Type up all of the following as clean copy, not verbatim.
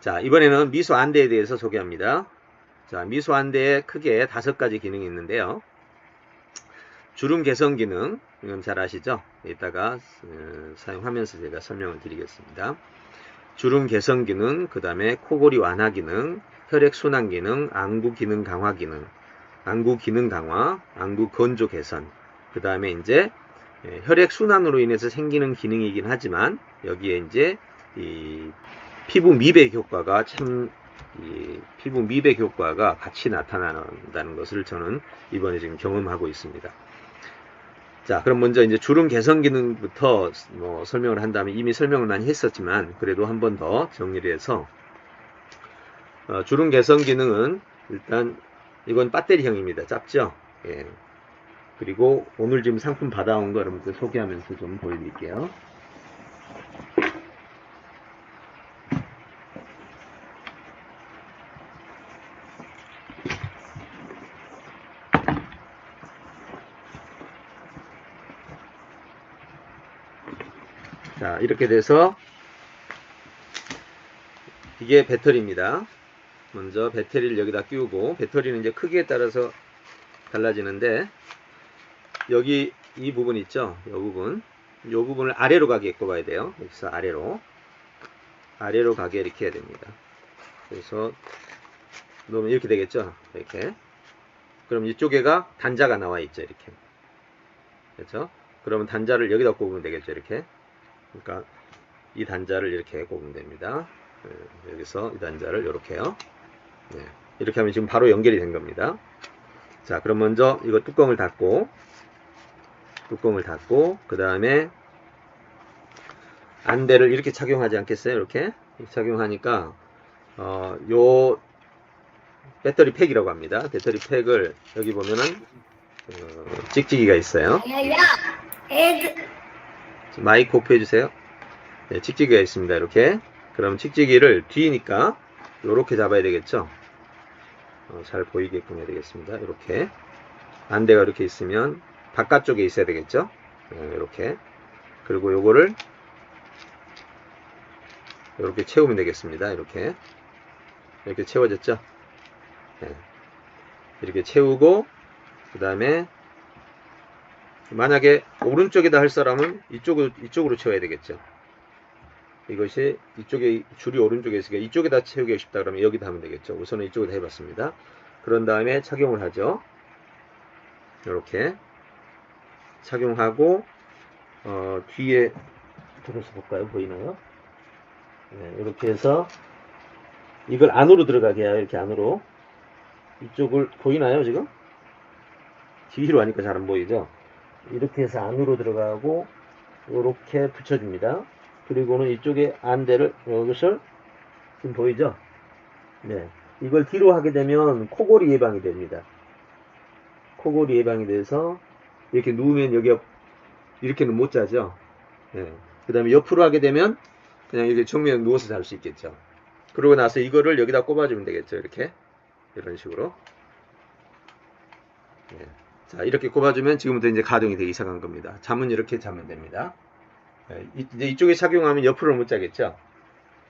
자, 이번에는 미소 안대에 대해서 소개합니다. 자, 미소 안대에 크게 5가지 기능이 있는데요. 주름 개선 기능, 이건 잘 아시죠? 이따가 사용하면서 제가 설명을 드리겠습니다. 주름 개선 기능, 그 다음에 코골이 완화 기능, 혈액 순환 기능, 안구 기능 강화 기능, 안구 기능 강화, 안구 건조 개선, 그 다음에 이제 혈액 순환으로 인해서 생기는 기능이긴 하지만 여기에 이제 이 피부 미백 효과가 피부 미백 효과가 같이 나타난다는 것을 저는 이번에 지금 경험하고 있습니다. 자, 그럼 먼저 이제 주름 개선 기능부터 설명을 한다면 이미 설명을 많이 했었지만 그래도 한 번 더 정리를 해서 주름 개선 기능은 일단 이건 배터리형입니다. 작죠? 예. 그리고 오늘 지금 상품 받아온 거 여러분들 소개하면서 좀 보여드릴게요. 자, 이렇게 돼서 이게 배터리입니다. 먼저 배터리를 여기다 끼우고, 배터리는 이제 크기에 따라서 달라지는데 여기 이 부분 있죠? 이 부분을 아래로 가게 꼽아야 돼요. 여기서 아래로 가게 이렇게 해야 됩니다. 그래서 놓으면 이렇게 되겠죠? 이렇게. 그럼 이쪽에가 단자가 나와 있죠? 이렇게. 그렇죠? 그러면 단자를 여기다 꼽으면 되겠죠? 이렇게. 그러니까 이 단자를 이렇게 꼽으면 됩니다. 여기서 이 단자를 이렇게요. 네. 이렇게 하면 지금 바로 연결이 된 겁니다. 자, 그럼 먼저 이거 뚜껑을 닫고 그 다음에 안대를 이렇게 착용하지 않겠어요? 이렇게 착용하니까 요 배터리 팩이라고 합니다. 배터리 팩을 여기 보면은 찍찍이가 있어요. 마이크 오프 해주세요. 네, 찍찍이가 있습니다. 이렇게. 그럼 찍찍이를 뒤니까 이렇게 잡아야 되겠죠? 잘 보이게끔 해야 되겠습니다. 이렇게. 안대가 이렇게 있으면 바깥쪽에 있어야 되겠죠? 이렇게. 그리고 요거를 이렇게 채우면 되겠습니다. 이렇게 채워졌죠? 네. 이렇게 채우고 그 다음에 만약에 오른쪽에다 할 사람은 이쪽으로 채워야 되겠죠. 이것이 이쪽에 줄이 오른쪽에 있으니까 이쪽에다 채우고 싶다 그러면 여기다 하면 되겠죠. 우선은 이쪽에다 해봤습니다. 그런 다음에 착용을 하죠. 이렇게 착용하고 뒤에 들어서 볼까요? 보이나요? 네, 이렇게 해서 이걸 안으로 들어가게 해요. 이렇게 안으로. 이쪽을 보이나요 지금? 뒤로 하니까 잘 안 보이죠? 이렇게 해서 안으로 들어가고 이렇게 붙여줍니다. 그리고는 이쪽에 안대를 이것을 지금 보이죠? 네, 이걸 뒤로 하게 되면 코골이 예방이 됩니다. 코골이 예방이 돼서 이렇게 누우면 여기가 이렇게는 못 자죠. 네. 그 다음에 옆으로 하게 되면 그냥 이렇게 정면에 누워서 잘 수 있겠죠. 그러고 나서 이거를 여기다 꼽아주면 되겠죠. 이렇게 이런 식으로. 네. 자, 이렇게 꼽아주면 지금부터 이제 가동이 되기 시작한 겁니다. 잠은 이렇게 자면 됩니다. 네. 이제 이쪽에 착용하면 옆으로 못 자겠죠.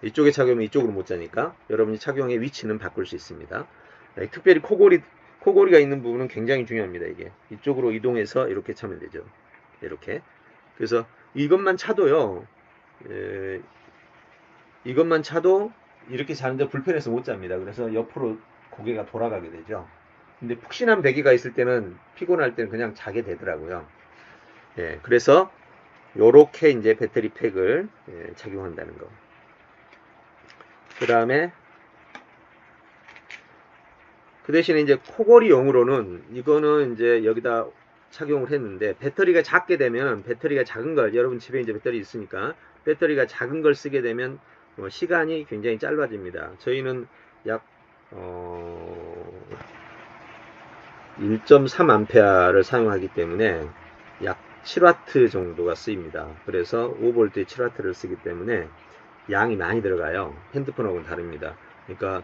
이쪽에 착용하면 이쪽으로 못 자니까 여러분이 착용의 위치는 바꿀 수 있습니다. 네. 특별히 코골이가 있는 부분은 굉장히 중요합니다. 이게 이쪽으로 이동해서 이렇게 차면 되죠. 이렇게. 그래서 이것만 차도요. 이것만 차도 이렇게 자는데 불편해서 못 잡니다. 그래서 옆으로 고개가 돌아가게 되죠. 근데 푹신한 베개가 있을 때는 피곤할 때는 그냥 자게 되더라고요. 예, 그래서 요렇게 이제 배터리 팩을 착용한다는 거. 그 다음에 그 대신에 이제 코골이용으로는 이거는 이제 여기다 착용을 했는데 배터리가 작게 되면 배터리가 작은 걸 여러분 집에 이제 배터리 있으니까 배터리가 작은 걸 쓰게 되면 시간이 굉장히 짧아집니다. 저희는 약 1.3A를 사용하기 때문에 약 7W 정도가 쓰입니다. 그래서 5V의 7W를 쓰기 때문에 양이 많이 들어가요. 핸드폰하고는 다릅니다. 그러니까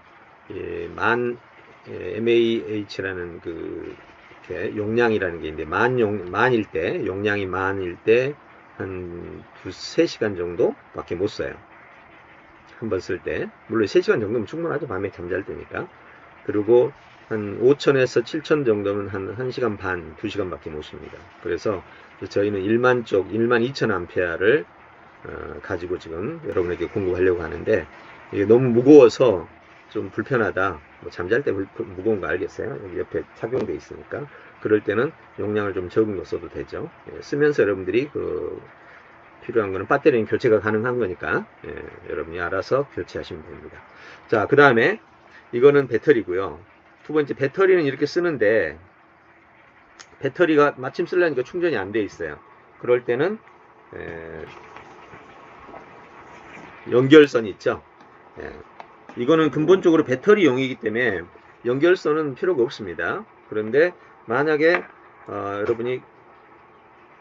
MAH라는 이렇게 용량이라는 게 있는데 만일 때 용량이 만일 때 한 2-3시간 정도 밖에 못 써요. 한번 쓸 때. 물론 3시간 정도면 충분하죠. 밤에 잠잘 때니까. 그리고 한 5,000에서 7,000 정도면 한 1시간 반, 2시간 밖에 못 씁니다. 그래서 저희는 12,000 암페어를 가지고 지금 여러분에게 공부하려고 하는데, 이게 너무 무거워서 좀 불편하다. 뭐 잠잘 때 무거운 거 알겠어요? 여기 옆에 착용되어 있으니까. 그럴 때는 용량을 좀 적은 거 써도 되죠. 예, 쓰면서 여러분들이 필요한 거는 배터리는 교체가 가능한 거니까, 여러분이 알아서 교체하시면 됩니다. 자, 그 다음에 이거는 배터리고요. 두 번째, 배터리는 이렇게 쓰는데 배터리가 마침 쓰려니까 충전이 안 돼 있어요. 그럴 때는 연결선 있죠. 이거는 근본적으로 배터리용이기 때문에 연결선은 필요가 없습니다. 그런데 만약에 여러분이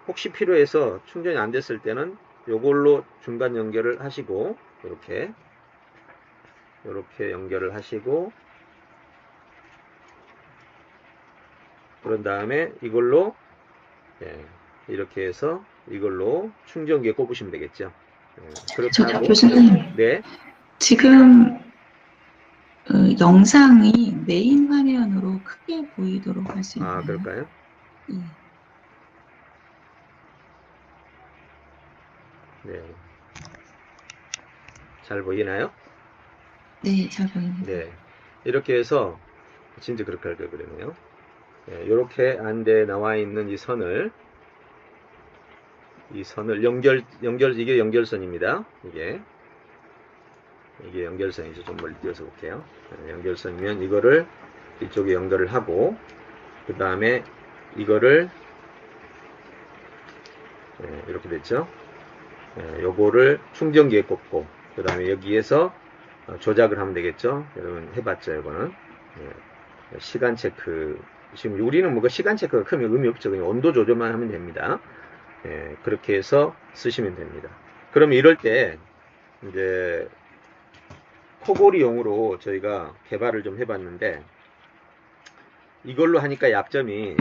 혹시 필요해서 충전이 안 됐을 때는 이걸로 중간 연결을 하시고, 이렇게 연결을 하시고, 그런 다음에 이걸로 이렇게 해서 이걸로 충전기에 꼽으시면 되겠죠. 그렇게 하고, 교수님, 네. 지금 영상이 메인 화면으로 크게 보이도록 할 수 있나요? 그럴까요? 예. 네. 잘 보이나요? 네, 잘 보입니다. 네. 이렇게 해서 진짜 그렇게 할 걸 그러네요. 이렇게 안에 나와 있는 이 선을 이게 연결선입니다. 이게 연결선이죠. 좀 멀리 띄워서 볼게요. 연결선이면 이거를 이쪽에 연결을 하고, 그 다음에 이거를 이렇게 됐죠. 요거를 충전기에 꽂고, 그 다음에 여기에서 조작을 하면 되겠죠. 여러분 해봤죠, 이거는. 시간 체크. 지금 우리는 뭐 시간 체크가 크면 의미 없죠. 그냥 온도 조절만 하면 됩니다. 그렇게 해서 쓰시면 됩니다. 그러면 이럴 때 이제 코골이용으로 저희가 개발을 좀 해봤는데, 이걸로 하니까 약점이,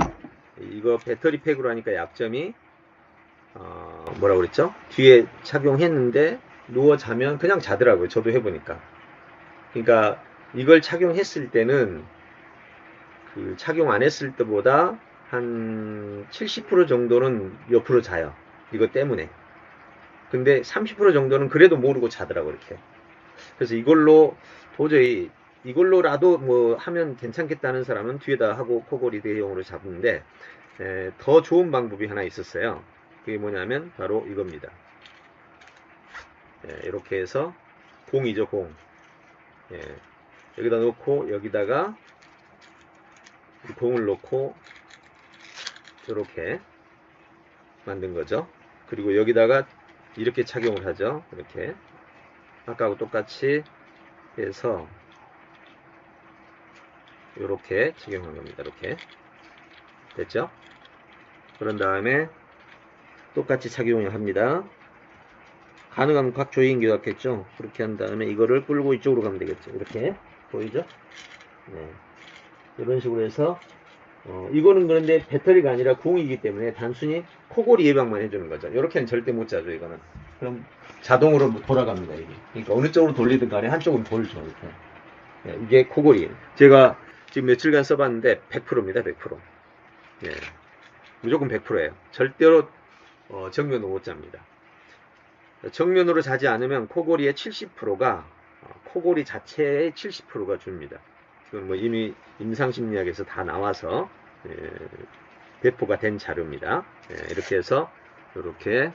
이거 배터리 팩으로 하니까 약점이 뭐라고 그랬죠? 뒤에 착용했는데 누워 자면 그냥 자더라고요. 저도 해보니까. 그러니까 이걸 착용했을 때는 착용 안 했을 때보다 한 70% 정도는 옆으로 자요. 이거 때문에. 근데 30% 정도는 그래도 모르고 자더라고요. 이렇게. 그래서 도저히 이걸로라도 뭐 하면 괜찮겠다는 사람은 뒤에다 하고 코골이 대용으로 잡는데, 더 좋은 방법이 하나 있었어요. 그게 뭐냐면 바로 이겁니다. 이렇게 해서 공이죠, 공. 여기다 놓고 여기다가 공을 놓고 이렇게 만든 거죠. 그리고 여기다가 이렇게 착용을 하죠. 이렇게 아까하고 똑같이 해서 이렇게 착용한 겁니다. 이렇게 됐죠? 그런 다음에 똑같이 착용을 합니다. 가능하면 각 조이인 게 낫겠죠? 그렇게 한 다음에 이거를 끌고 이쪽으로 가면 되겠죠. 이렇게 보이죠? 네. 이런 식으로 해서 이거는 그런데 배터리가 아니라 공이기 때문에 단순히 코골이 예방만 해주는 거죠. 이렇게는 절대 못 자죠. 이거는. 그럼 자동으로 돌아갑니다. 이게. 그러니까 어느 쪽으로 돌리든 간에 한쪽은 돌죠. 이렇게. 이게 코골이. 제가 지금 며칠간 써봤는데 100%입니다. 100%. 예. 무조건 100%예요. 절대로 정면으로 못 잡니다. 정면으로 자지 않으면 코골이의 70%가 코골이 자체의 70%가 줍니다. 이건 뭐 이미 임상심리학에서 다 나와서 배포가 된 자료입니다. 이렇게 해서 이렇게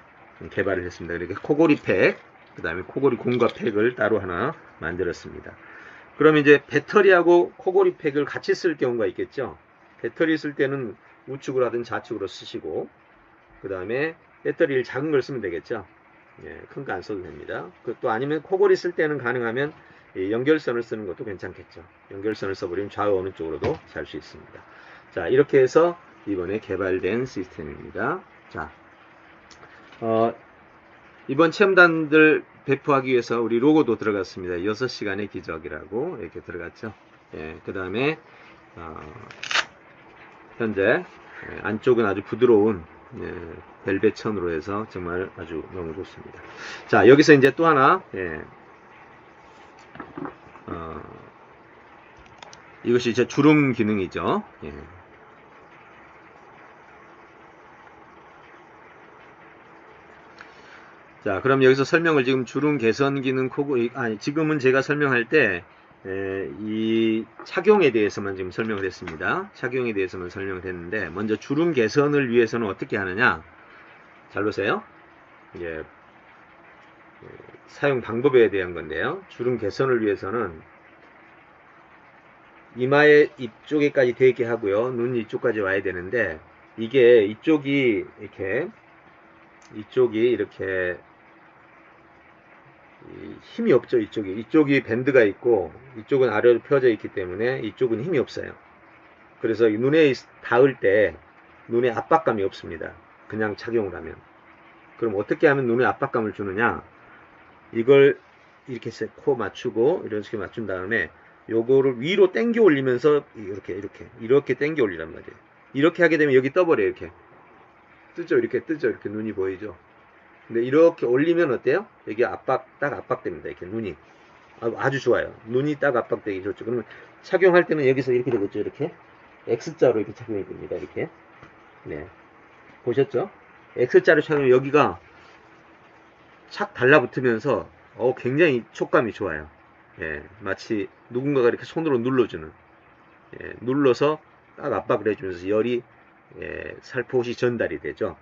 개발을 했습니다. 이렇게 코골이 팩, 그 다음에 코골이 공과 팩을 따로 하나 만들었습니다. 그럼 이제 배터리하고 코골이 팩을 같이 쓸 경우가 있겠죠. 배터리 쓸 때는 우측으로 하든 좌측으로 쓰시고, 그 다음에 배터리를 작은 걸 쓰면 되겠죠. 큰 거 안 써도 됩니다. 또 아니면 코골이 쓸 때는 가능하면 연결선을 쓰는 것도 괜찮겠죠. 연결선을 써버리면 좌우 어느 쪽으로도 잘 수 있습니다. 자, 이렇게 해서 이번에 개발된 시스템입니다. 자, 이번 체험단들 배포하기 위해서 우리 로고도 들어갔습니다. 6시간의 기적이라고 이렇게 들어갔죠. 그 다음에 현재 안쪽은 아주 부드러운 벨벳 천으로 해서 정말 아주 너무 좋습니다. 자, 여기서 이제 또 하나 이것이 이제 주름 기능이죠. 예. 자, 그럼 여기서 설명을 지금 주름 개선 기능 지금은 제가 설명할 때, 이 착용에 대해서만 지금 설명을 했습니다. 착용에 대해서만 설명을 했는데, 먼저 주름 개선을 위해서는 어떻게 하느냐? 잘 보세요. 이제, 사용 방법에 대한 건데요. 주름 개선을 위해서는 이마의 이쪽에까지 되게 하고요. 눈 이쪽까지 와야 되는데, 이게 이쪽이 이렇게 힘이 없죠. 이쪽이 밴드가 있고 이쪽은 아래로 펴져 있기 때문에 이쪽은 힘이 없어요. 그래서 눈에 닿을 때 눈에 압박감이 없습니다. 그냥 착용을 하면. 그럼 어떻게 하면 눈에 압박감을 주느냐? 이걸 이렇게 코 맞추고 이런 식으로 맞춘 다음에 요거를 위로 당겨 올리면서 이렇게 당겨 올리란 말이에요. 이렇게 하게 되면 여기 떠버려요. 이렇게 뜨죠. 이렇게 뜨죠. 이렇게 눈이 보이죠. 근데 이렇게 올리면 어때요? 여기 딱 압박됩니다. 이렇게 눈이. 아주 좋아요. 눈이 딱 압박되기 좋죠. 그러면 착용할 때는 여기서 이렇게 되겠죠. 이렇게. X자로 이렇게 착용이 됩니다. 이렇게. 네. 보셨죠? X자로 착용하면 여기가 착 달라붙으면서, 굉장히 촉감이 좋아요. 예. 마치 누군가가 이렇게 손으로 눌러주는. 예. 눌러서 딱 압박을 해주면서 열이, 살포시 전달이 되죠.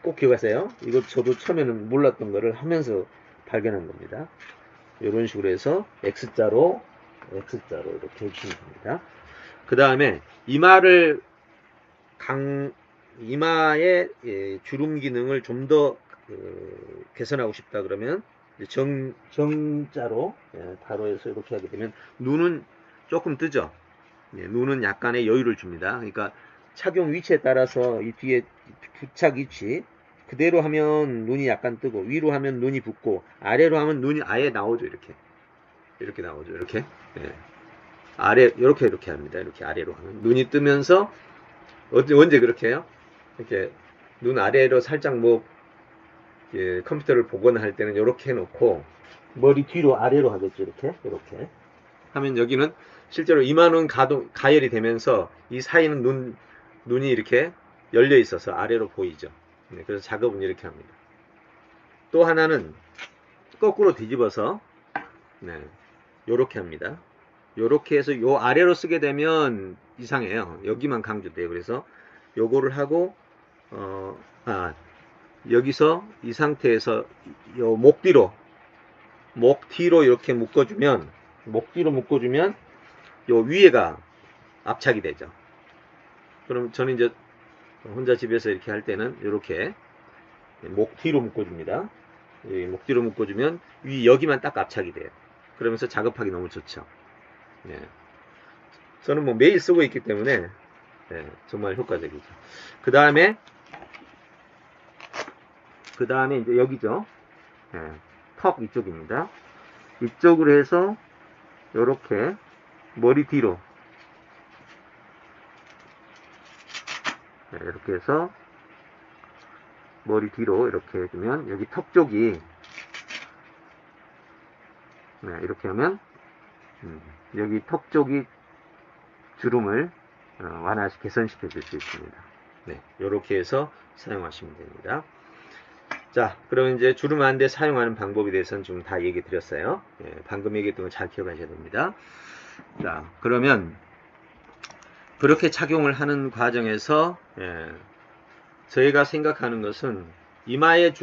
꼭 기억하세요. 이거 저도 처음에는 몰랐던 거를 하면서 발견한 겁니다. 이런 식으로 해서 X자로 이렇게 해주시면 됩니다. 그 다음에 이마의 주름 기능을 좀 더 개선하고 싶다 그러면 정자로 바로 해서 이렇게 하게 되면 눈은 조금 뜨죠. 눈은 약간의 여유를 줍니다. 그러니까 착용 위치에 따라서 이 뒤에 부착 위치 그대로 하면 눈이 약간 뜨고, 위로 하면 눈이 붓고, 아래로 하면 눈이 아예 나오죠. 이렇게 나오죠. 이렇게. 이렇게 합니다. 이렇게 아래로 하면 눈이 뜨면서, 언제 그렇게 해요? 이렇게 눈 아래로 살짝 컴퓨터를 보거나 할 때는 이렇게 해놓고 머리 뒤로 아래로 하겠죠. 이렇게 하면 여기는 실제로 이마는 가열이 되면서 이 사이는 눈이 이렇게 열려 있어서 아래로 보이죠. 그래서 작업은 이렇게 합니다. 또 하나는 거꾸로 뒤집어서 요렇게 합니다. 요렇게 해서 요 아래로 쓰게 되면 이상해요. 여기만 강조돼요. 그래서 요거를 하고 여기서 이 상태에서 요 목 뒤로 이렇게 묶어주면 요 위에가 압착이 되죠. 그럼 저는 이제 혼자 집에서 이렇게 할 때는 이렇게 목 뒤로 묶어줍니다. 목 뒤로 묶어주면 여기만 딱 압착이 돼요. 그러면서 작업하기 너무 좋죠. 저는 매일 쓰고 있기 때문에 정말 효과적이죠. 그 다음에 이제 여기죠. 턱 이쪽입니다. 이쪽으로 해서 이렇게 머리 뒤로 이렇게 해서 머리 뒤로 이렇게 해주면 여기 턱 쪽이 이렇게 하면 여기 턱 쪽이 주름을 개선시켜 줄 수 있습니다. 이렇게 해서 사용하시면 됩니다. 자, 그럼 이제 주름 안대 사용하는 방법에 대해서는 좀 다 얘기 드렸어요. 방금 얘기했던 거 잘 기억하셔야 됩니다. 자, 그러면 그렇게 착용을 하는 과정에서 저희가 생각하는 것은 이마에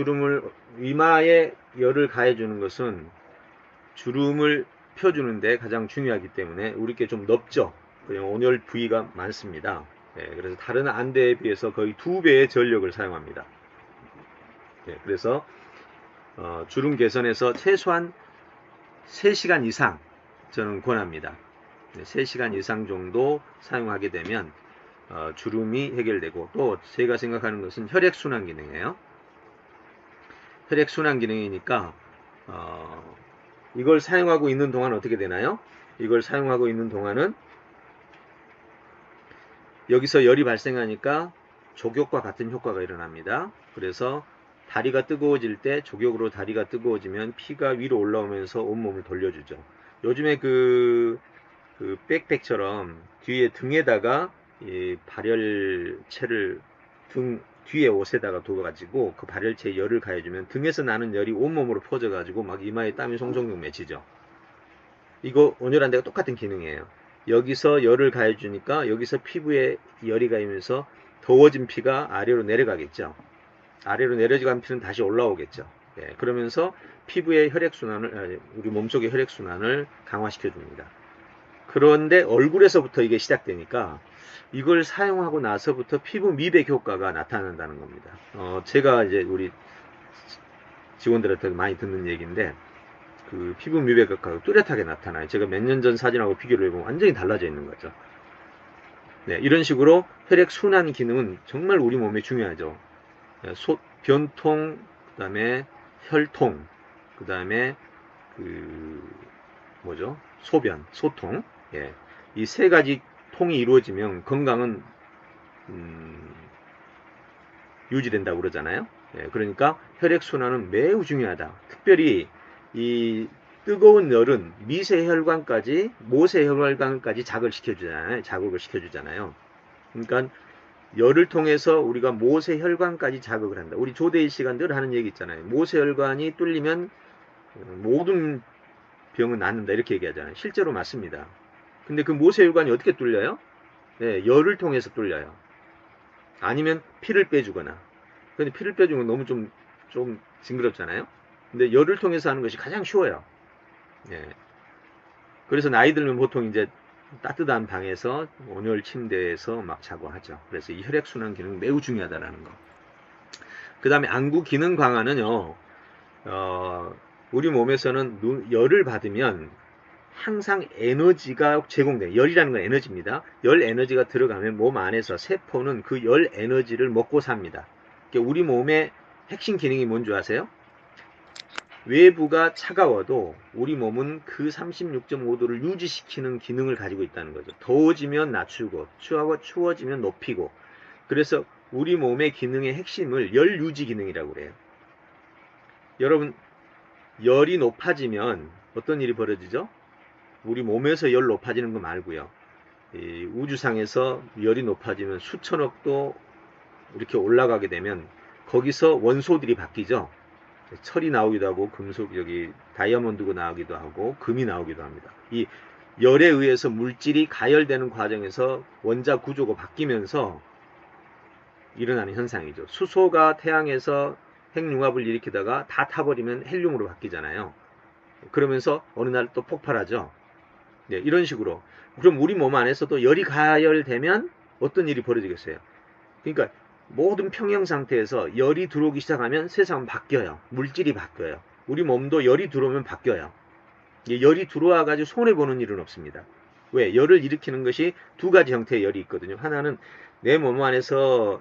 열을 가해주는 것은 주름을 펴주는데 가장 중요하기 때문에 우리께 좀 넓죠. 온열 부위가 많습니다. 그래서 다른 안대에 비해서 거의 2배의 전력을 사용합니다. 그래서 주름 개선에서 최소한 3시간 이상 저는 권합니다. 3시간 이상 정도 사용하게 되면 주름이 해결되고, 또 제가 생각하는 것은 혈액순환 기능이에요. 혈액순환 기능이니까 이걸 사용하고 있는 동안 어떻게 되나요? 이걸 사용하고 있는 동안은 여기서 열이 발생하니까 족욕과 같은 효과가 일어납니다. 그래서 다리가 뜨거워질 때 족욕으로 다리가 뜨거워지면 피가 위로 올라오면서 온몸을 돌려주죠. 요즘에 그 백팩처럼 뒤에 등에다가 이 발열체를 뒤에 옷에다가 둬가지고 그 발열체에 열을 가해주면 등에서 나는 열이 온몸으로 퍼져가지고 막 이마에 땀이 송송송 맺히죠. 이거 온열한 데가 똑같은 기능이에요. 여기서 열을 가해주니까 여기서 피부에 열이 가면서 더워진 피가 아래로 내려가겠죠. 아래로 내려간 피는 다시 올라오겠죠. 예, 그러면서 피부의 혈액순환을, 우리 몸속의 혈액순환을 강화시켜 줍니다. 그런데 얼굴에서부터 이게 시작되니까 이걸 사용하고 나서부터 피부 미백 효과가 나타난다는 겁니다. 제가 이제 우리 직원들한테 많이 듣는 얘기인데, 그 피부 미백 효과가 뚜렷하게 나타나요. 제가 몇 년 전 사진하고 비교를 해보면 완전히 달라져 있는 거죠. 네, 이런 식으로 혈액순환 기능은 정말 우리 몸에 중요하죠. 변통, 그 다음에 혈통, 그 다음에 소변, 소통. 예. 이 세 가지 통이 이루어지면 건강은 유지된다고 그러잖아요. 예. 그러니까 혈액순환은 매우 중요하다. 특별히 이 뜨거운 열은 미세혈관까지, 모세혈관까지 자극을 시켜주잖아요. 그러니까 열을 통해서 우리가 모세혈관까지 자극을 한다. 우리 조대일 씨가 늘 하는 얘기 있잖아요. 모세혈관이 뚫리면 모든 병은 낫는다 이렇게 얘기하잖아요. 실제로 맞습니다. 근데 그 모세혈관이 어떻게 뚫려요? 네, 열을 통해서 뚫려요. 아니면 피를 빼주거나. 근데 피를 빼주는 건 너무 좀 징그럽잖아요. 근데 열을 통해서 하는 것이 가장 쉬워요. 네. 그래서 나이 들면 보통 이제 따뜻한 방에서 온열 침대에서 막 자고 하죠. 그래서 이 혈액순환 기능 매우 중요하다라는 거. 그 다음에 안구 기능 강화는요, 우리 몸에서는 열을 받으면 항상 에너지가 제공돼요. 열이라는 건 에너지입니다. 열 에너지가 들어가면 몸 안에서 세포는 그 열 에너지를 먹고 삽니다. 우리 몸의 핵심 기능이 뭔지 아세요? 외부가 차가워도 우리 몸은 그 36.5도를 유지시키는 기능을 가지고 있다는 거죠. 더워지면 낮추고 추워지면 높이고. 그래서 우리 몸의 기능의 핵심을 열 유지 기능이라고 그래요. 여러분, 열이 높아지면 어떤 일이 벌어지죠? 우리 몸에서 열 높아지는 거 말고요. 이 우주상에서 열이 높아지면 수천억 도 이렇게 올라가게 되면 거기서 원소들이 바뀌죠. 철이 나오기도 하고 금속, 다이아몬드가 나오기도 하고 금이 나오기도 합니다. 이 열에 의해서 물질이 가열되는 과정에서 원자 구조가 바뀌면서 일어나는 현상이죠. 수소가 태양에서 핵융합을 일으키다가 다 타버리면 헬륨으로 바뀌잖아요. 그러면서 어느 날 또 폭발하죠. 네, 이런 식으로. 그럼 우리 몸 안에서도 열이 가열되면 어떤 일이 벌어지겠어요? 그러니까 모든 평형 상태에서 열이 들어오기 시작하면 세상은 바뀌어요. 물질이 바뀌어요. 우리 몸도 열이 들어오면 바뀌어요. 열이 들어와 가지고 손해보는 일은 없습니다. 왜? 열을 일으키는 것이 두 가지 형태의 열이 있거든요. 하나는 내 몸 안에서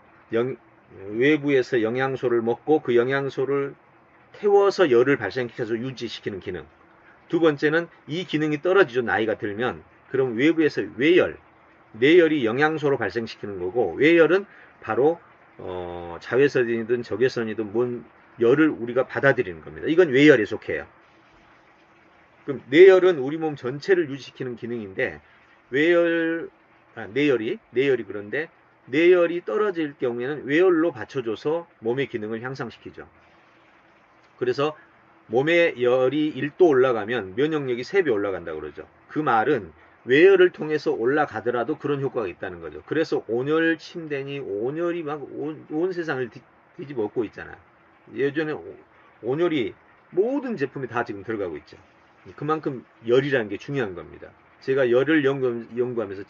외부에서 영양소를 먹고 그 영양소를 태워서 열을 발생시켜서 유지시키는 기능. 두 번째는 이 기능이 떨어지죠. 나이가 들면. 그럼 외부에서 외열, 내열이 영양소로 발생시키는 거고, 외열은 바로 자외선이든 적외선이든 뭔 열을 우리가 받아들이는 겁니다. 이건 외열에 속해요. 그럼 내열은 우리 몸 전체를 유지시키는 기능인데, 내열이 그런데 내열이 떨어질 경우에는 외열로 받쳐줘서 몸의 기능을 향상시키죠. 그래서 몸의 열이 1도 올라가면 면역력이 3배 올라간다고 그러죠. 그 말은 외열을 통해서 올라가더라도 그런 효과가 있다는 거죠. 그래서 온열 침대니 온열이 막 온 세상을 뒤집어 엎고 있잖아요. 예전에 온열이 모든 제품에 다 지금 들어가고 있죠. 그만큼 열이라는 게 중요한 겁니다. 제가 열을 연구하면서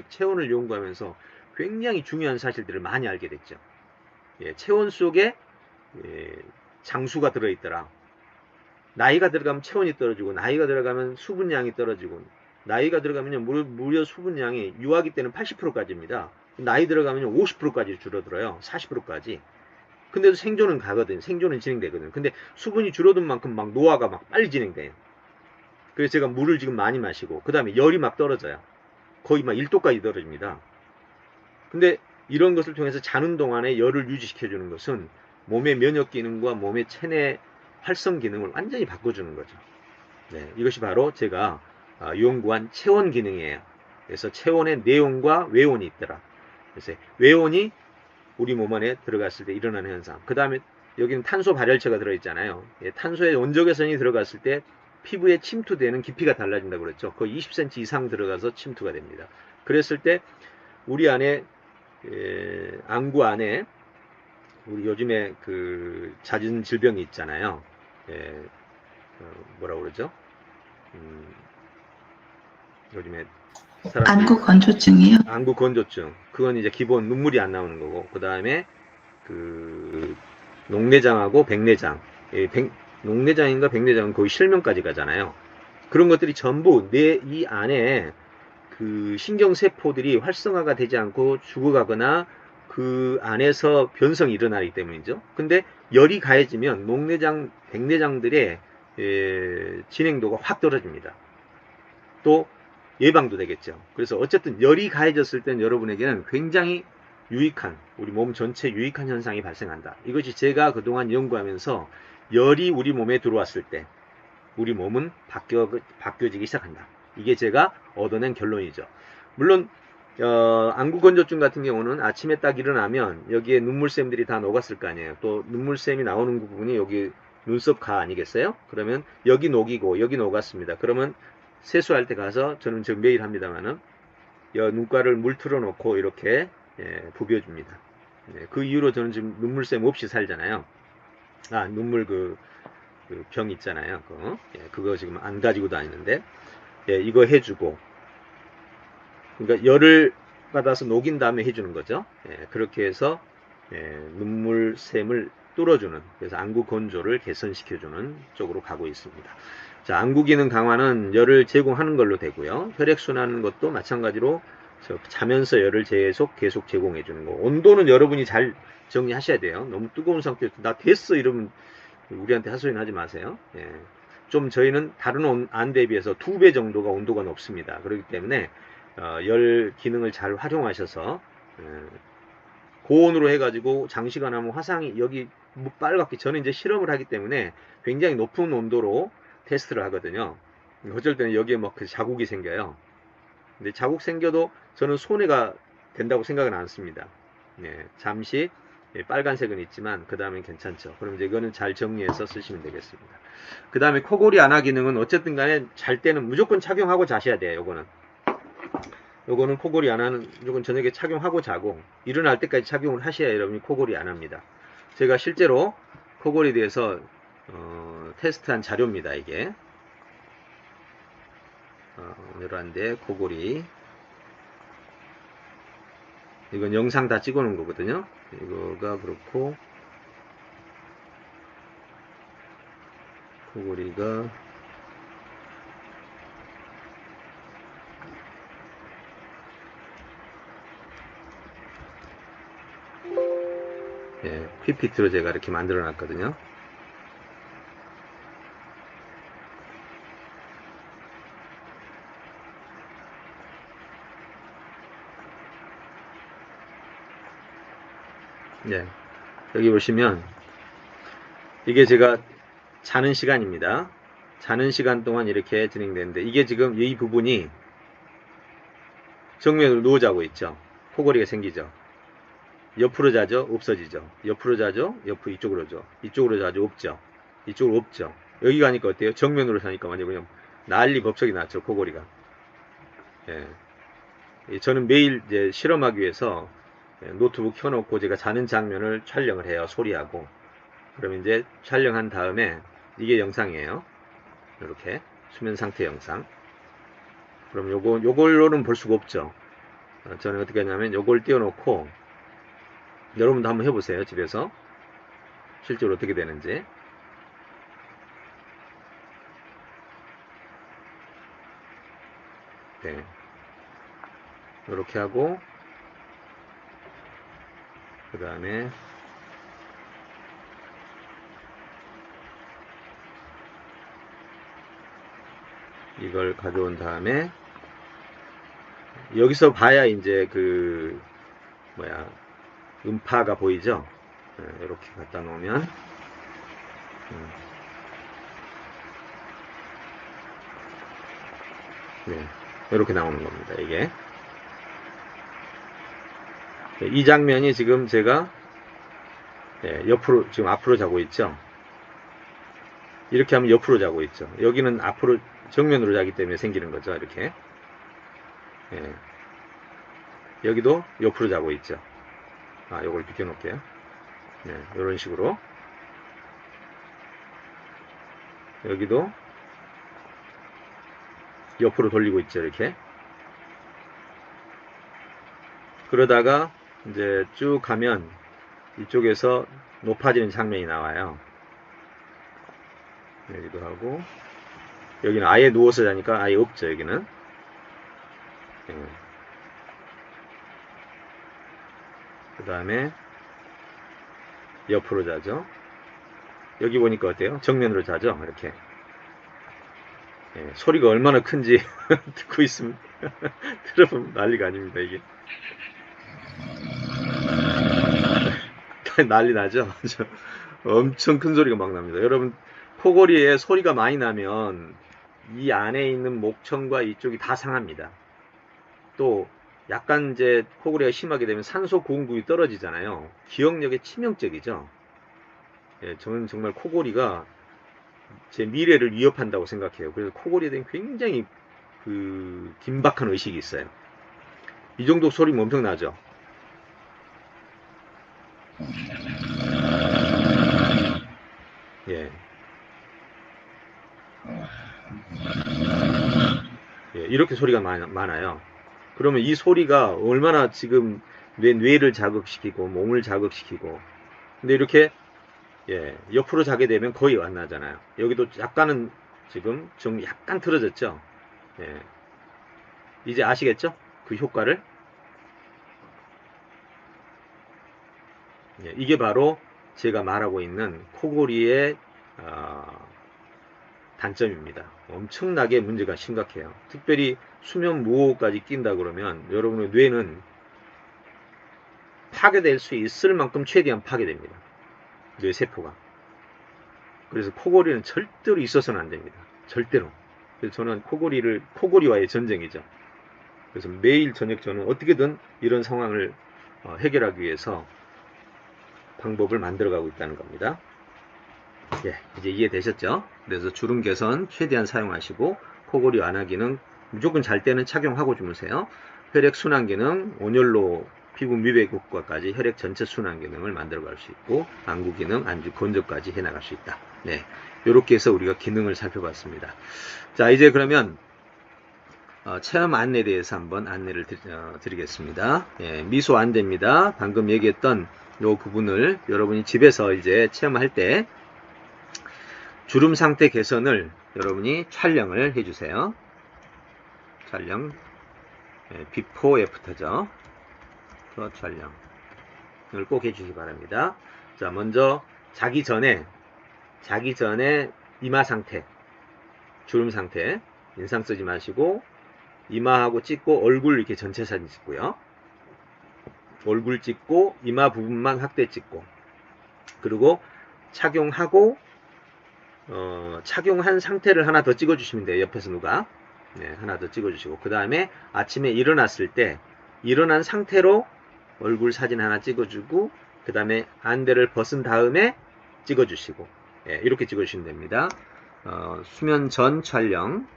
체온을 연구하면서 굉장히 중요한 사실들을 많이 알게 됐죠. 체온 속에 장수가 들어있더라. 나이가 들어가면 체온이 떨어지고, 나이가 들어가면 수분량이 떨어지고, 나이가 들어가면 무려 수분량이 유아기 때는 80%까지입니다. 나이 들어가면 50%까지 줄어들어요. 40%까지. 근데도 생존은 가거든. 생존은 진행되거든. 근데 수분이 줄어든 만큼 막 노화가 막 빨리 진행돼요. 그래서 제가 물을 지금 많이 마시고, 그 다음에 열이 막 떨어져요. 거의 막 1도까지 떨어집니다. 근데 이런 것을 통해서 자는 동안에 열을 유지시켜주는 것은 몸의 면역 기능과 몸의 체내 활성 기능을 완전히 바꿔주는 거죠. 네, 이것이 바로 제가 연구한 체온 기능이에요. 그래서 체온의 내온과 외온이 있더라. 그래서 외온이 우리 몸 안에 들어갔을 때 일어나는 현상. 그 다음에 여기는 탄소 발열체가 들어있잖아요. 예, 탄소의 온적외선이 들어갔을 때 피부에 침투되는 깊이가 달라진다고 그랬죠. 거의 20cm 이상 들어가서 침투가 됩니다. 그랬을 때 우리 안에 안구 안에 우리 요즘에 그 잦은 질병이 있잖아요. 뭐라고 그러죠? 요즘에 안구 건조증이요? 안구 건조증. 그건 이제 기본 눈물이 안 나오는 거고, 그 다음에 그 녹내장하고 백내장. 녹내장인가 백내장은 거의 실명까지 가잖아요. 그런 것들이 전부 내 이 안에 그 신경세포들이 활성화가 되지 않고 죽어가거나 그 안에서 변성이 일어나기 때문이죠. 근데 열이 가해지면 녹내장, 백내장들의 진행도가 확 떨어집니다. 또 예방도 되겠죠. 그래서 어쨌든 열이 가해졌을 땐 여러분에게는 굉장히 유익한, 우리 몸 전체 유익한 현상이 발생한다. 이것이 제가 그동안 연구하면서 열이 우리 몸에 들어왔을 때 우리 몸은 바뀌어지기 시작한다. 이게 제가 얻어낸 결론이죠. 물론 안구 건조증 같은 경우는 아침에 딱 일어나면 여기에 눈물샘들이 다 녹았을 거 아니에요. 또 눈물샘이 나오는 부분이 여기 눈썹 가 아니겠어요? 그러면 여기 녹이고 여기 녹았습니다. 그러면 세수할 때 가서 저는 지금 매일 합니다만은 눈가를 물 틀어놓고 이렇게 부벼줍니다. 그 이후로 저는 지금 눈물샘 없이 살잖아요. 눈물 그 병 있잖아요. 그거 지금 안 가지고 다니는데 이거 해주고, 그러니까 열을 받아서 녹인 다음에 해주는 거죠. 그렇게 해서 눈물샘을 뚫어주는, 그래서 안구 건조를 개선시켜주는 쪽으로 가고 있습니다. 자, 안구 기능 강화는 열을 제공하는 걸로 되고요. 혈액순환하는 것도 마찬가지로 자면서 열을 계속 제공해 주는 거. 온도는 여러분이 잘 정리하셔야 돼요. 너무 뜨거운 상태에서 나 됐어 이러면 우리한테 하소연 하지 마세요. 좀 저희는 다른 안대에 비해서 2배 정도가 온도가 높습니다. 그렇기 때문에 열 기능을 잘 활용하셔서 고온으로 해가지고 장시간 하면 화상이 여기 빨갛게, 저는 이제 실험을 하기 때문에 굉장히 높은 온도로 테스트를 하거든요. 어쩔 때는 여기에 막 그 자국이 생겨요. 근데 자국 생겨도 저는 손해가 된다고 생각은 않습니다. 잠시 빨간색은 있지만 그 다음엔 괜찮죠. 그럼 이제 이거는 잘 정리해서 쓰시면 되겠습니다. 그 다음에 코골이 안화 기능은 어쨌든 간에 잘 때는 무조건 착용하고 자셔야 돼요. 요거는 코골이 안화는 무조건 저녁에 착용하고 자고 일어날 때까지 착용을 하셔야 여러분이 코골이 안 합니다. 제가 실제로 코골이에 대해서 테스트한 자료입니다. 이게 이러한데 코골이, 이건 영상 다 찍어 놓은 거거든요. 이거가 그렇고, 코골이가 PPT로 제가 이렇게 만들어 놨거든요. 여기 보시면 이게 제가 자는 시간입니다. 자는 시간 동안 이렇게 진행되는데, 이게 지금 이 부분이 정면으로 누워 자고 있죠. 코골이가 생기죠. 옆으로 자죠. 없어지죠. 옆으로 자죠. 이쪽으로 죠. 이쪽으로 자죠. 없죠. 이쪽으로 없죠. 여기 가니까 어때요? 정면으로 자니까 완전 그냥 난리 법석이 났죠. 코골이가. 저는 매일 이제 실험하기 위해서 노트북 켜놓고 제가 자는 장면을 촬영을 해요. 소리하고. 그러면 이제 촬영한 다음에 이게 영상이에요. 이렇게 수면 상태 영상. 그럼 요걸로는 볼 수가 없죠. 저는 어떻게 하냐면 요걸 띄워놓고, 여러분도 한번 해보세요. 집에서 실제로 어떻게 되는지. 이렇게 하고, 그 다음에 이걸 가져온 다음에 여기서 봐야 이제 음파가 보이죠. 이렇게 갖다 놓으면 네, 이렇게 나오는 겁니다. 이게 이 장면이 지금 제가 옆으로 지금 앞으로 자고 있죠. 이렇게 하면 옆으로 자고 있죠. 여기는 앞으로 정면으로 자기 때문에 생기는 거죠. 이렇게 여기도 옆으로 자고 있죠. 요걸 비켜 놓을게요. 이런 식으로 여기도 옆으로 돌리고 있죠. 이렇게 그러다가 이제 쭉 가면 이쪽에서 높아지는 장면이 나와요. 여기도 하고 여기는 아예 누워서 자니까 아예 없죠. 여기는 그 다음에 옆으로 자죠. 여기 보니까 어때요? 정면으로 자죠. 이렇게 소리가 얼마나 큰지 듣고 있으면 들어보면 난리가 아닙니다. 이게 난리 나죠. 엄청 큰 소리가 막 납니다. 여러분 코골이에 소리가 많이 나면 이 안에 있는 목청과 이쪽이 다 상합니다. 또 약간 이제 코골이가 심하게 되면 산소 공급이 떨어지잖아요. 기억력에 치명적이죠. 저는 정말 코골이가 제 미래를 위협한다고 생각해요. 그래서 코골이에 대한 굉장히 긴박한 의식이 있어요. 이 정도 소리면 엄청나죠. 이렇게 소리가 많아요. 그러면 이 소리가 얼마나 지금 뇌를 자극시키고 몸을 자극시키고, 근데 이렇게 옆으로 자게 되면 거의 안 나잖아요. 여기도 약간은 지금 좀 약간 틀어졌죠. 이제 아시겠죠? 그 효과를. 이게 바로 제가 말하고 있는 코골이의 단점입니다. 엄청나게 문제가 심각해요. 특별히 수면 무호흡까지 낀다 그러면 여러분의 뇌는 파괴될 수 있을 만큼 최대한 파괴됩니다. 뇌세포가. 그래서 코골이는 절대로 있어서는 안 됩니다. 절대로. 그래서 저는 코골이와의 전쟁이죠. 그래서 매일 저녁 저는 어떻게든 이런 상황을 해결하기 위해서 방법을 만들어가고 있다는 겁니다. 이제 이해되셨죠? 그래서 주름 개선 최대한 사용하시고 코골이 완화 기능 무조건 잘 때는 착용하고 주무세요. 혈액 순환 기능, 온열로 피부 미백 효과까지 혈액 전체 순환 기능을 만들어갈 수 있고 안구 기능, 안주 건조까지 해나갈 수 있다. 이렇게 해서 우리가 기능을 살펴봤습니다. 자, 이제 그러면 체험 안내에 대해서 한번 안내를 드리겠습니다. 미소 안대입니다. 방금 얘기했던 이 부분을 여러분이 집에서 이제 체험할 때 주름 상태 개선을 여러분이 촬영을 해주세요. 촬영, 비포 애프터죠. 촬영을 꼭 해주시기 바랍니다. 자, 먼저 자기 전에 이마 상태, 주름 상태 인상 쓰지 마시고 이마하고 찍고 얼굴 이렇게 전체 사진 찍고요. 얼굴 찍고 이마 부분만 확대 찍고 그리고 착용하고 착용한 상태를 하나 더 찍어주시면 돼요. 옆에서 누가 하나 더 찍어주시고 그 다음에 아침에 일어났을 때 일어난 상태로 얼굴 사진 하나 찍어주고 그 다음에 안대를 벗은 다음에 찍어주시고 이렇게 찍어주시면 됩니다. 수면 전 촬영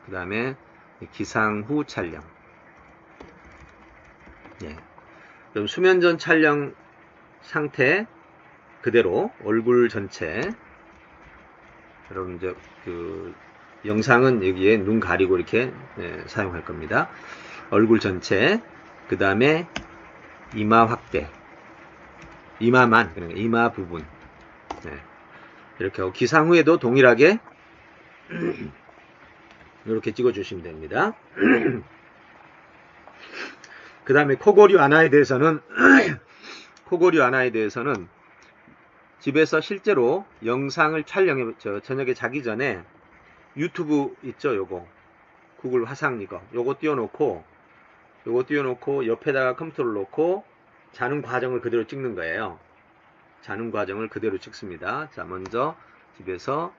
그 다음에 기상 후 촬영 그럼 수면 전 촬영 상태 그대로 얼굴 전체 여러분 이제 영상은 여기에 눈 가리고 이렇게 사용할 겁니다. 얼굴 전체 그 다음에 이마 확대 이마만 그러니까 이마 부분 이렇게 하고 기상 후에도 동일하게 이렇게 찍어 주시면 됩니다. 그 다음에 코골이 완화에 대해서는 집에서 실제로 영상을 촬영해 저녁에 자기 전에 유튜브 있죠. 요거 구글 화상 요거 띄워놓고 옆에다가 컴퓨터를 놓고 자는 과정을 그대로 찍는 거예요. 자는 과정을 그대로 찍습니다. 자, 먼저 집에서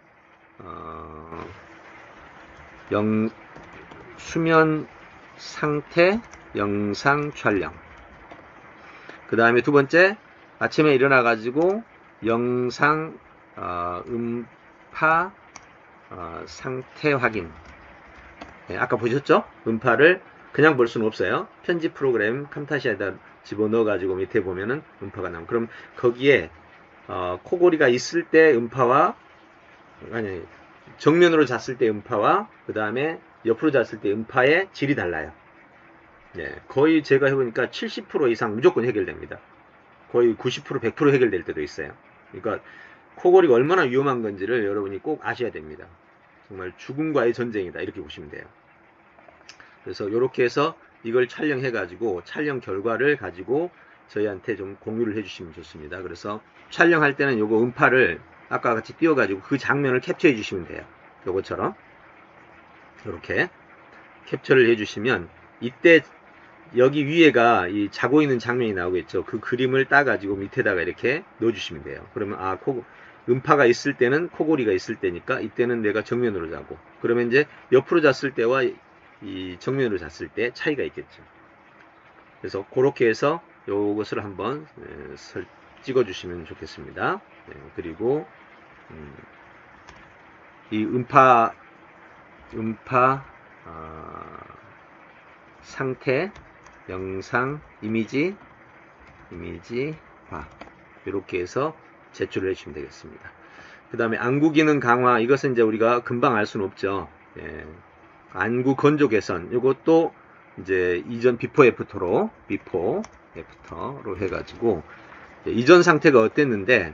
수면 상태 영상 촬영. 그 다음에 두 번째, 아침에 일어나 가지고 영상 음파 상태 확인. 네, 아까 보셨죠? 음파를 그냥 볼 수는 없어요. 편집 프로그램 캄타시아에다 집어넣어 가지고 밑에 보면은 음파가 나오고, 그럼 거기에 코골이가 있을 때 음파와, 아니, 정면으로 잤을 때 음파와 그 다음에 옆으로 잤을 때 음파의 질이 달라요. 네, 거의 제가 해보니까 70% 이상 무조건 해결됩니다. 거의 90%, 100% 해결될 때도 있어요. 그러니까 코골이가 얼마나 위험한 건지를 여러분이 꼭 아셔야 됩니다. 정말 죽음과의 전쟁이다, 이렇게 보시면 돼요. 그래서 이렇게 해서 이걸 촬영해 가지고 촬영 결과를 가지고 저희한테 좀 공유를 해주시면 좋습니다. 그래서 촬영할 때는 요거 음파를 아까 같이 띄워 가지고 그 장면을 캡처해 주시면 돼요. 요것처럼 이렇게 캡처를 해 주시면, 이때 여기 위에가 이 자고 있는 장면이 나오겠죠. 그 그림을 따 가지고 밑에다가 이렇게 넣어 주시면 돼요. 그러면 음파가 있을 때는 코골이가 있을 때니까 이때는 내가 정면으로 자고, 그러면 이제 옆으로 잤을 때와 이 정면으로 잤을 때 차이가 있겠죠. 그래서 그렇게 해서 요것을 한번 찍어 주시면 좋겠습니다. 그리고 이 음파 상태 영상 이미지화 이렇게 해서 제출을 해주시면 되겠습니다. 그 다음에 안구 기능 강화, 이것은 이제 우리가 금방 알 수는 없죠. 안구 건조 개선, 이것도 이제 이전 비포 애프터로 해가지고 이전 상태가 어땠는데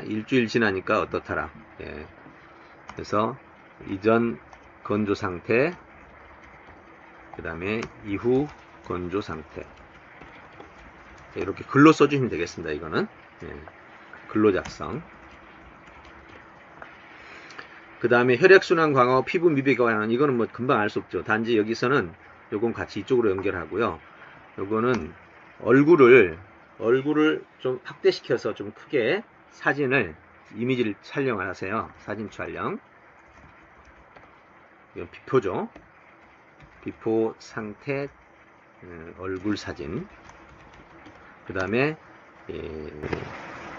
일주일 지나니까 어떻더라. 그래서 이전 건조 상태, 그 다음에 이후 건조 상태, 이렇게 글로 써주시면 되겠습니다. 이거는 글로 작성. 그 다음에 혈액순환 강화, 피부 미백 강화, 이거는 뭐 금방 알 수 없죠. 단지 여기서는 요건 같이 이쪽으로 연결하고요. 요거는 얼굴을 좀 확대시켜서 좀 크게 이미지를 촬영을 하세요. 사진 촬영. 이건 비포죠. 비포 상태 얼굴 사진. 그 다음에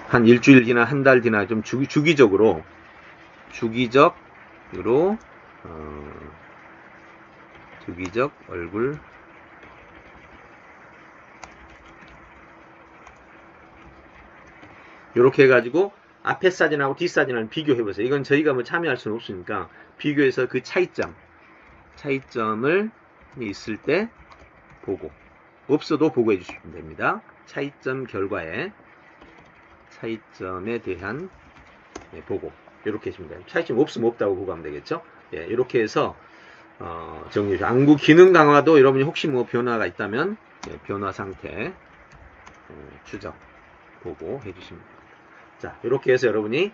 한 일주일 지나 한 달 지나 좀 주기적으로 주기적 얼굴 이렇게 해가지고 앞에 사진하고 뒷 사진을 비교해보세요. 이건 저희가 뭐 참여할 수는 없으니까 비교해서 그 차이점을 있을 때 보고, 없어도 보고해 주시면 됩니다. 차이점에 대한 보고, 이렇게 해주시면 돼요. 차이점 없으면 없다고 보고하면 되겠죠. 이렇게 해서 정리해 주세요. 안구 기능 강화도 여러분이 혹시 뭐 변화가 있다면 변화 상태 추적 보고 해주시면 됩니다. 자, 이렇게 해서 여러분이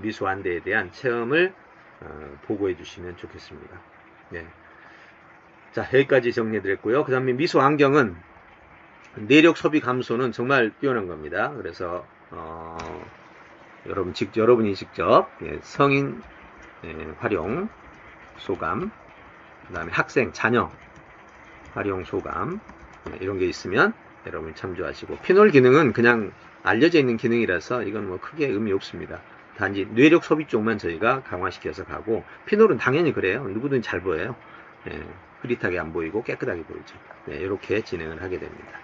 미수안대에 대한 체험을 보고해 주시면 좋겠습니다. 자, 여기까지 정리해 드렸고요. 그 다음에 미수안경은 내력 소비 감소는 정말 뛰어난 겁니다. 그래서 여러분이 직접 성인 활용 소감, 그 다음에 학생 자녀 활용 소감 이런 게 있으면 여러분이 참조하시고, 피놀 기능은 그냥 알려져 있는 기능이라서 이건 뭐 크게 의미 없습니다. 단지 뇌력 소비 쪽만 저희가 강화시켜서 가고, 피놀은 당연히 그래요. 누구든 잘 보여요. 흐릿하게 안 보이고 깨끗하게 보이죠. 이렇게 진행을 하게 됩니다.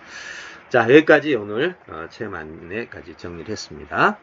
자, 여기까지 오늘 체험 안내까지 정리를 했습니다.